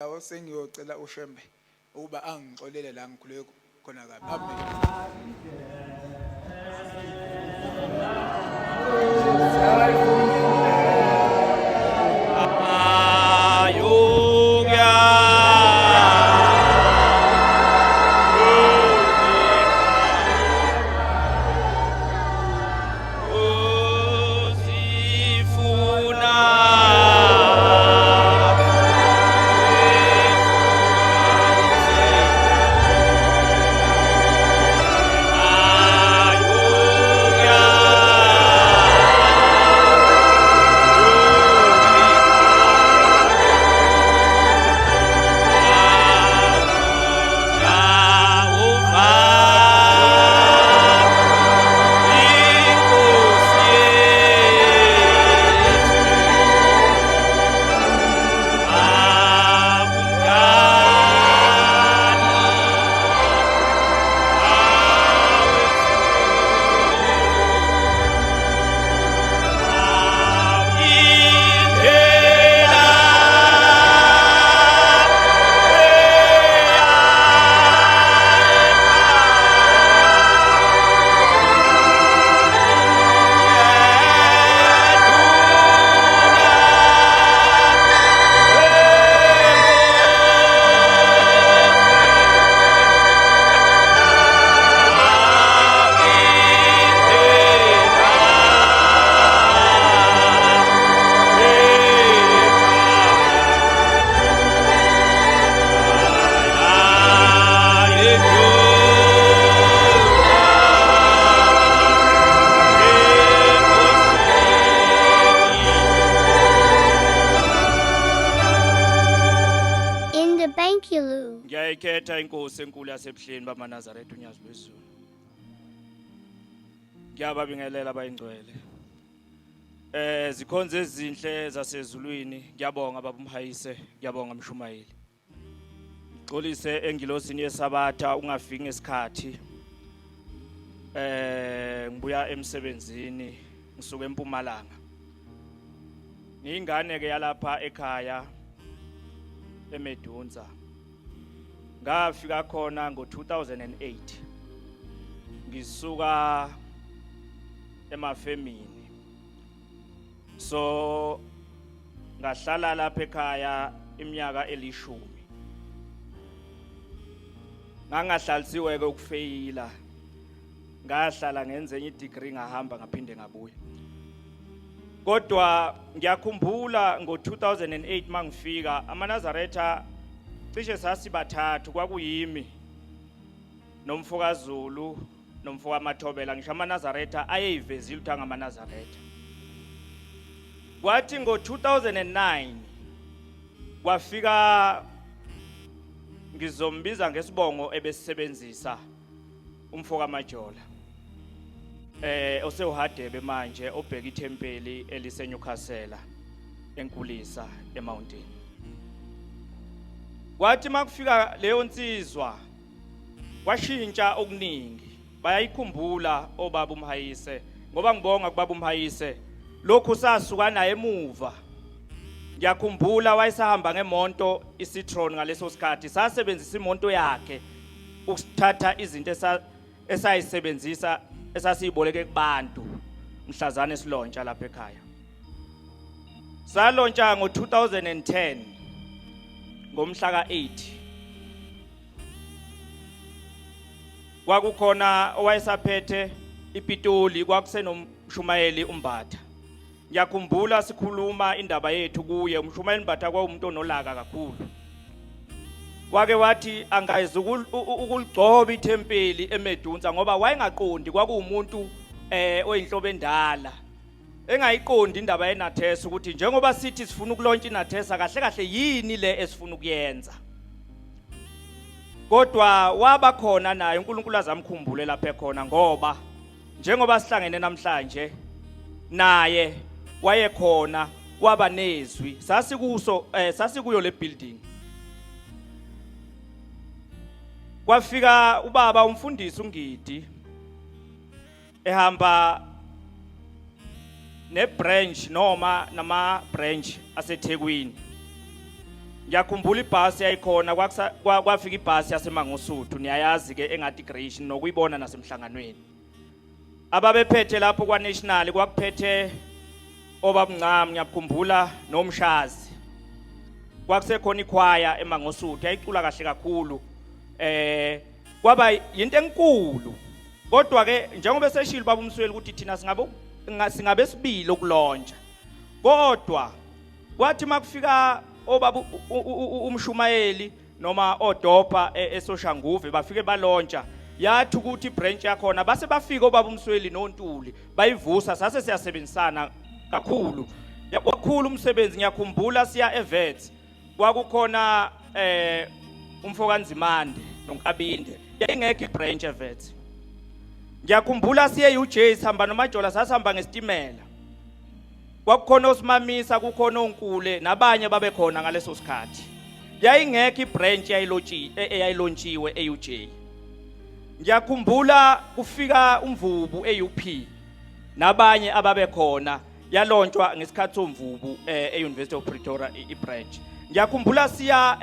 Yawo sengiyocela uShembe ukuba angixolele la ngikhuleke khona kabi. Amen. Ngiyayikhetha inkosi enkulu yasebuhleni bamaNazaretha unyazi lwezulu. Ngiyababingelela abayingcwele. Zikhonze ezinhle zasezulwini, ngiyabonga baba uMhayise, ngiyabonga Mshumayeli. Xolise engilosini yesabatha ungafiki ngesikhathi. Ngibuya emsebenzini, ngisuka eMpumalanga. Ngiyingane ke yalapha ekhaya eMedunza. Ngafika khona ngo-2008 ngisuka emafemini, so ngahlala lapha ekhaya iminyaka eli10. Ngangahlalisiwe ke ukufeyila, ngahlala ngenze enye degree ngahamba ngaphinde ngabuya. Kodwa ngiyakhumbula ngo-2008 mangifika amaNazaretha cishe sasibathathu, kwakuyimi nomfokazulu nomfoka Mathobela, ngisho amaNazaretha ayeyivezile ukuthi angamaNazaretha. Kwathi ngo-2009 kwafika, ngizombiza ngesibongo ebesisebenzisa, umfoka Majola osewuhadebe manje, obheka ithempeli eliseNyukhasela eNkulisa eMountain. Kwathi makufika leyo nsizwa kwashintsha okuningi, bayayikhumbula obaba uMhayise, ngoba ngibonga kubaba uMhayise lokhu sasuka naye emuva. Ngiyakhumbula wayesahamba ngemonto iCitron ngaleso sikhathi, sasebenzisa imoto yakhe ukuthatha izinto esayisebenzisa esasiyiboleke kubantu mhlazana esilontsha lapha ekhaya. Salontsha ngo-2010 ngomhla ka-8. Kwakukhona owayesaphethe iPitoli, kwakusenomshumayeli uMbatha. Ngiyakhumbula sikhuluma indaba yethu kuye, umshumayeli uMbatha kwaumuntu onolaka kakhulu. Kwake wathi angayizi ukuligcoba ithempeli eMedunza ngoba wayengaqondi, kwakuwumuntu oyinhlobo endala engayiqondi indaba yeNathesa, ukuthi njengoba sithi sifuna ukulontsha iNathesa kahle kahle yini le esifuna ukuyenza. Kodwa waba khona naye uNkulunkulu azamkhumbule lapha ekhona, ngoba njengoba sihlangene namhlanje naye wayekhona, waba nezwi, sasikuyo le building. Kwafika ubaba umfundisi uNgidi ehamba nebranch noma nama branch aseThekwini. ngiyakhumbula ibhasi yayikhona kwafika ibhasi yaseMangosuthu niyayazi ke engadigration nokuyibona nasemhlanganweni ababephethe lapho kwaNational kwakuphethe obabungcam ngiyakhumbula nomshazi kwakusekhona ikhwaya eMangosuthu yayicula kahle kakhulu kwaba into enkulu kodwa ke njengoba seshilo baba uMsweli ukuthi thina singabe sibili okulontsha kodwa kwathi makufika obaba umshumayeli noma odopa eSoshanguve bafike balontsha yathi ukuthi ibranch yakhona base bafika obaba uMsweli noNtuli bayivusa sase siyasebenzisana kakhulu kakhulu umsebenzi ngiyakhumbula siya eVets kwakukhona umfokanzimande noNkabinde yayingekho ibranch eVets ngiyakhumbula siye uJ sihamba nomajola sasihamba ngestimela kwakukhona osimamisa kukhona onkule nabanye babekhona ngaleso sikhathi yayingekho ibranch eyayilontshiwe eUJ ngiyakhumbula kufika umvubu eUP nabanye ababekhona yalontshwa ngesikhathi somvubu eUniversity of Pretoria ibranch ngiyakhumbula siya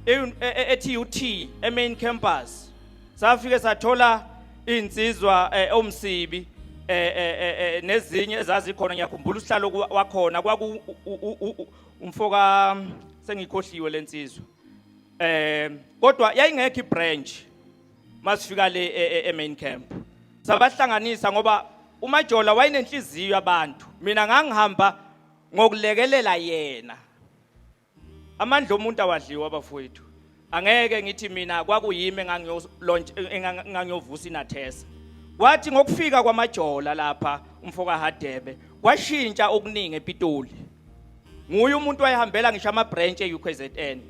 eTUT emain campus safike sathola insizwa omsibi nezinye ezazikhona ngiyakhumbula usihlalo wakhona kwaku umfoka sengikhohliwe lensizwa kodwa yayingekho ibranch masifika le emain camp sabahlanganisa ngoba umajola wayinenhliziyo abantu mina ngangihamba ngokulekelela yena amandla omuntu awadliwa abafowethu angeke ngithi mina kwakuyime ngangiyovusa inathesa kwathi ngokufika kwamajola lapha umfoka Hadebe kwashintsha okuningi ePitoli nguye umuntu wayehambela ngisho ama-branch eUKZN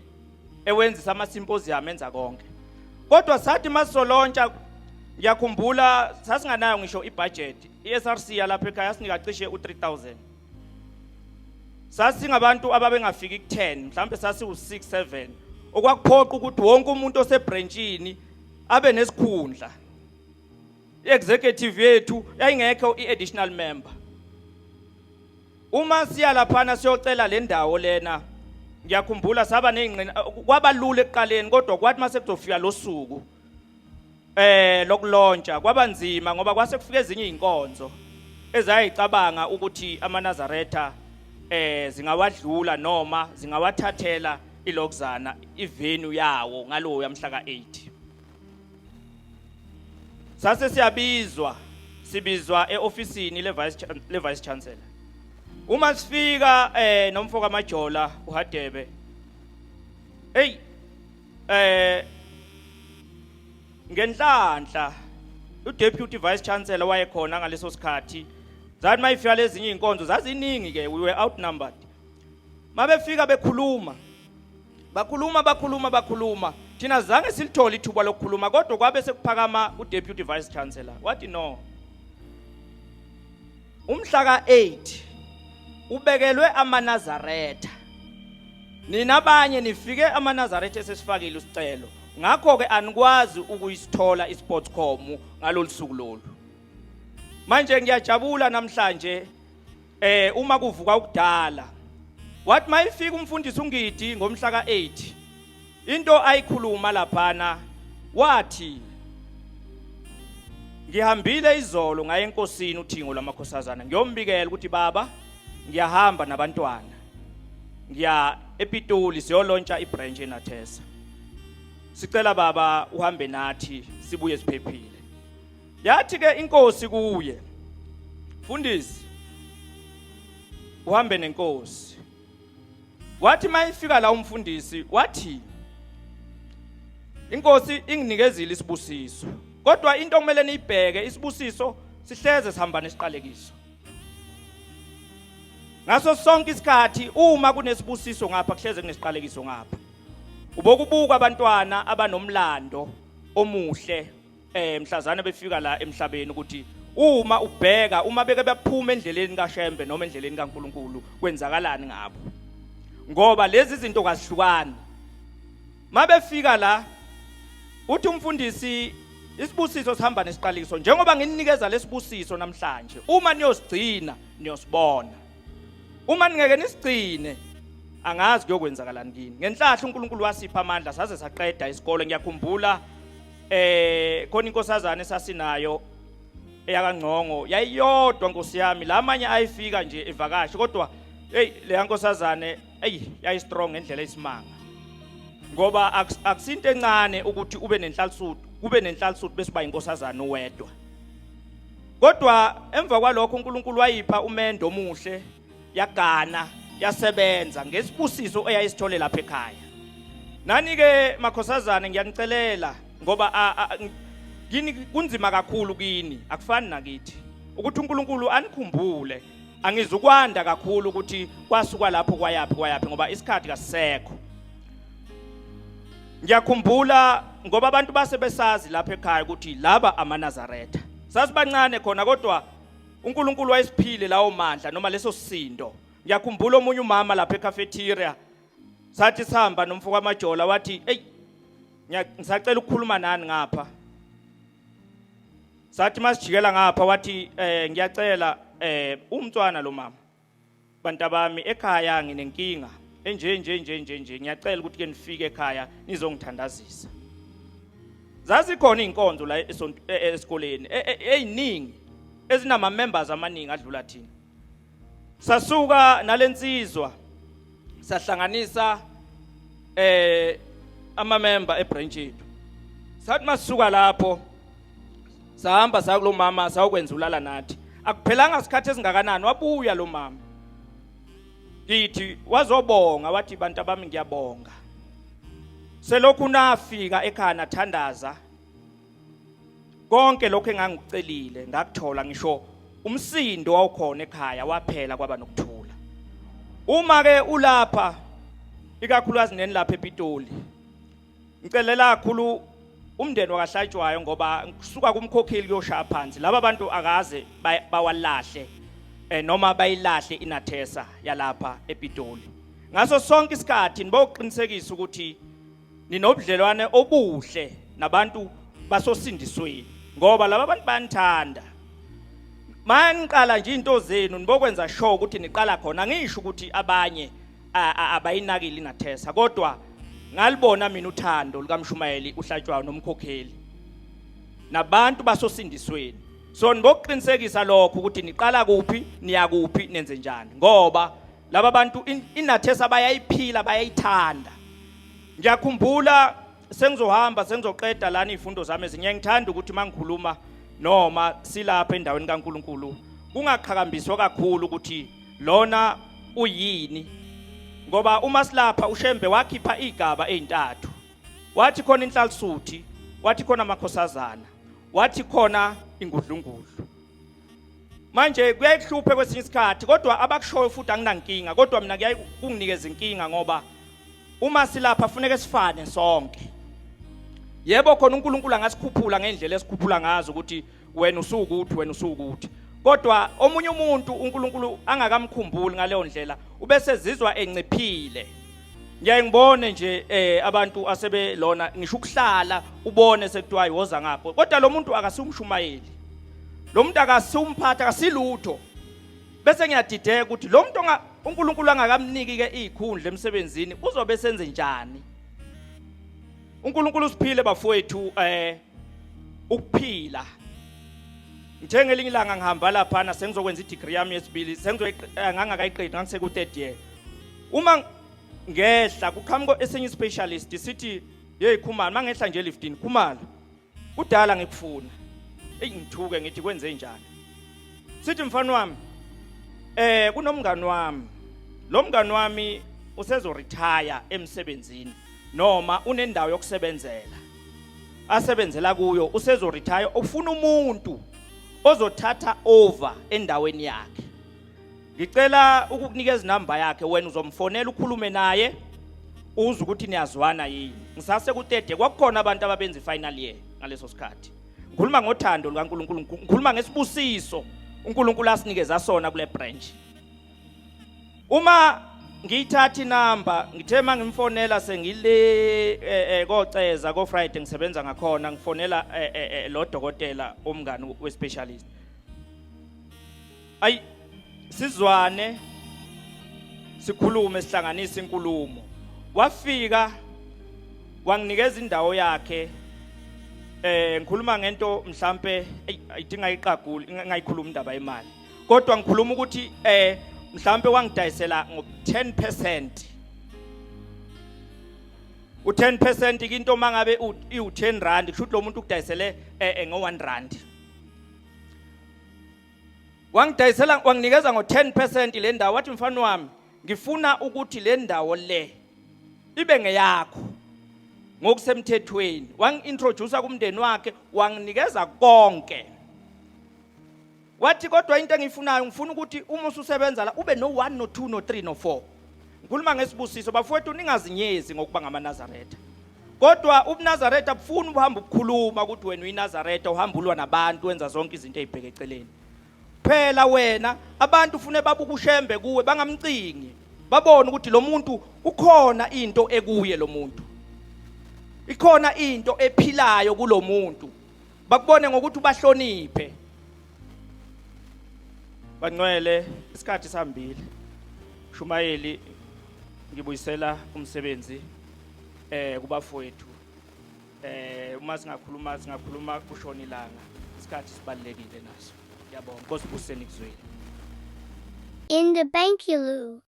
ewenzisa ama-symposium enza konke kodwa sathi masolontsha ngiyakhumbula sasinganayo ngisho ibudget iSRC lapha ekhaya sinika cishe u3000 sasingabantu ababengafiki ku10 mhlambe sasi u6 7 okwakuphoqa ukuthi wonke umuntu osebranchini abe nesikhundla iexecutive yethu yayingekho iadditional member uma siya lapha siyocela le ndawo lena ngiyakhumbula saba nezingqina kwabalula ekuqaleni kodwa kwathi mase kuzofika losuku lokulontsha kwabanzima ngoba kwase kufika ezinye izinkonzo ezayicabanga ukuthi amaNazaretha zingawadlula noma zingawathathela ilokuzana ivenue yawo ngalowo yamhla ka8 sase sibizwa eofisini le vice chancellor uma sifika nomfoka majola uHadebe ngenhlanhla uDeputy Vice Chancellor wayekhona ngaleso sikhathi zathi mayifika lezinye inkonzo zaziningi ke we were outnumbered mabefika bakhuluma thina zange silithola ithuba lokukhuluma kodwa kwabe sekuphakama uDeputy Vice Chancellor wathi no umhla ka8 ubekelwe amaNazaretha nina abanye nifike amaNazaretha esesifakile usicelo ngakho ke anikwazi ukuyisithola iSportscom ngalolusuku lolu manje ngiyajabula namhlanje uma kuvuka ukudala wathi mayifika umfundisi uNgidi ngomhla ka8 into ayikhuluma laphana wathi ngihambile izolo ngaye enkosini uThingo lamakhosazana ngiyombikela ukuthi baba ngiyahamba nabantwana ngiya ePitoli siyolontsha ibranch eNathesa sicela baba uhambe nathi sibuye siphephile yathi ke inkosi kuye mfundisi uhambe nenkosi wathi mayifika la umfundisi wathi inkosi inginikezile isibusiso kodwa into kumele niyibheke isibusiso sihleze sihamba nesiqalekiso ngaso sonke isikhathi uma kunesibusiso ngapha kuhleze kunesiqalekiso ngapha ubokubuka abantwana abanomlando omuhle mhlazana befika la emhlabeni ukuthi uma ubheka uma beke baphuma endleleni kaShembe noma endleleni kaNkulunkulu kwenzakalani ngabo ngoba lezi zinto kazihlukani mabefika la uthi umfundisi isibusiso sihamba nesiqalekiso njengoba ngininikeza lesibusiso namhlanje uma niyosigcina niyosibona uma ningeke nisigcine angazi kuyokwenzakalani kini ngenhlahla uNkulunkulu wasipha amandla saze saqeda isikole ngiyakhumbula khona inkosazana esasinayo eyakangcongo yayiyodwa Nkosi yami lamanye ayifika nje evakashi kodwa hey le nkosazane yayi strong ngendlela esimanga ngoba akusinto encane ukuthi ube nenhlalisuthi bese uba inkosazana uwedwa kodwa emva kwalokho uNkulunkulu wayipha umendo omuhle yagana yasebenza ngesibusiso eyayisithole lapha ekhaya nani ke makhosazana ngiyanicelela ngoba kini kunzima kakhulu kini akufani nakithi ukuthi uNkulunkulu anikhumbule angizukwanda kakhulu ukuthi kwasuka lapho kwayapi ngoba isikhathi kasisekho ngiyakhumbula ngoba abantu base besazi lapha ekhaya ukuthi laba amaNazaretha sasibancane khona kodwa uNkulunkulu wayesiphile lawo mandla noma leso sisindo ngiyakhumbula omunye umama lapha eCafeteria sathi sihamba nomfuka amajola wathi hey ngisacela ukukhuluma nani ngapha sathi masijikela ngapha wathi ngiyacela umntwana lo mama bantabami ekhaya nginenkinga nje ngiyacela ukuthi ke nifike ekhaya nizongithandazisa zazikhona inkonzo la esikoleni eziningi ezinama members amaningi adlula thina sasuka nalensizwa sahlanganisa ama member ebranch yethu sathi masuka lapho sahamba sakulo mama sawukwenza ulala nathi akuphelanga isikhathi esingakanani wabuya lo mama ngithi wazobonga wathi bantu abami ngiyabonga selokhu nafika ekhaya nathandaza konke lokho engangikucelile ngakuthola ngisho umsindo wawukhona ekhaya waphela kwaba nokuthula uma ke ulapha ikakhulukazi neni lapha ePitoli ngicelela kakhulu umndeni wakaHlatshwayo ngoba kusuka kumkhokheli kuyoshaya phansi laba bantu akaze bawalahle noma bayilahle inathesa yalapha ePitoli ngaso sonke isikhathi niboqinisekisa ukuthi ninobudlelwane obuhle nabantu basosindisweni ngoba laba bantu banithanda maniqala nje into zenu nibokwenza sure ukuthi niqala khona ngisho ukuthi abanye abayinakile inathesa kodwa ngalibona mina uthando likaMshumayeli uHlatshwayo nomkhokheli nabantu basosindisweni so niboqinisekisa lokho ukuthi niqala kuphi niya kuphi nenze njani ngoba laba bantu inathesa bayayiphila bayayithanda ngiyakhumbula sengizohamba sengizoqeda lana izifundo zami ezinye ngithanda ukuthi mangikhuluma noma silapha endaweni kaNkuluNkulu kungaqhakambiswa kakhulu ukuthi lona uyini ngoba uma silapha uShembe wakhipha igaba ezintathu wathi khona inhlalisuthi wathi khona amakhosazana wathi khona ingudlungudlu manje kuyayihluphe kwesinye isikhathi kodwa abakushoyo futhi anginankinga kodwa mina kuyayi kunginikeza inkinga ngoba uma silapha kufanele sifane sonke yebo khona uNkulunkulu angasikhuphula ngendlela esikhuphula ngazo ukuthi wena usukuthi kodwa omunye umuntu uNkulunkulu angakamkhumbuli ngaleyo ndlela ubese zizwa enciphile ngiyaye ngibone nje abantu asebe lona ngisho ukuhlala ubone sekuthiwa ayiwoza ngapho kodwa lo muntu akasumshumayeli lo muntu akasumphatha akasilutho bese ngiyadideka ukuthi lo muntu uNkulunkulu angakamniki ke izikhundla emsebenzini uzobe senze njani uNkulunkulu usiphile bafowethu ukuphila ngithe ngelinye ilanga ngihamba lapha sengizokwenza i-degree yami yesibili ngangakayiqedi ngangiseku-3rd year uma ngehla kuqhamuka esenye specialist sithi hey Khumalo mangehla nje 15 Khumalo kudala ngikufuna ngithuke ngithi kwenze njani sithi mfana wami kunomngani wami lo mngani wami usezo retire emsebenzini noma unendawo yokusebenzela asebenzela kuyo usezo retire ufuna umuntu ozothatha over endaweni yakhe ngicela ukukunikeza inamba yakhe wena uzomfonela ukhulume naye uze ukuthi niyazwana yini ngisase ku3rd kwakukhona abantu ababenza ifinal year ngaleso sikhathi ngikhuluma ngothando lukaNkulunkulu ngikhuluma ngesibusiso uNkulunkulu asinikeza sona kule branch uma ngiyithatha inamba ngithe mangimfonela sengile koceza ko Friday ngisebenza ngakhona ngifonela lo dokotela omngani wespecialist sizwane sikhulume sihlanganise inkulumo. Wafika wanginikeza indawo yakhe. Ngikhuluma ngento mhlambe ayidinga iqagula ngayikhuluma indaba yemali. Kodwa ngikhuluma ukuthi mhlambe wangidayisela ngo10%. U10% into mangabe u10 rand kusho lo muntu ukudayisele ngo1 rand. Wangidayisela wanginikeza ngo10% le ndawo wathi mfana wami ngifuna ukuthi le ndawo le ibe ngeyakho ngokusemthethweni. Wangi-introduce kumndeni wakhe wanginikeza konke. Wathi kodwa into engiyifunayo ngifuna ukuthi uma ususebenza la ube no1 no2 no3 no4. Ngikhuluma ngesibusiso bafowethu ningazinyezi ngokuba ngamaNazaretha. Kodwa ubuNazaretha bufuna ubuhamba ukukhuluma ukuthi wena uyiNazaretha uhamba ulwa nabantu wenza zonke izinto ezibheke eceleni. Phela wena abantu ufune babuka ushembe kuwe bangamcingi. Babona ukuthi lo muntu ukhona into ekuye lo muntu. Ikhona into ephilayo kulo muntu. Bakubone ngokuthi ubahloniphe. Bangcwele isikhathi sambili. Shumayeli ngibuyisela umsebenzi kubafowethu. Uma singakhuluma kushona ilanga. Isikhathi sibalekile naso. Yabonga Nkosi buseni kuzweli. In the Bankulu.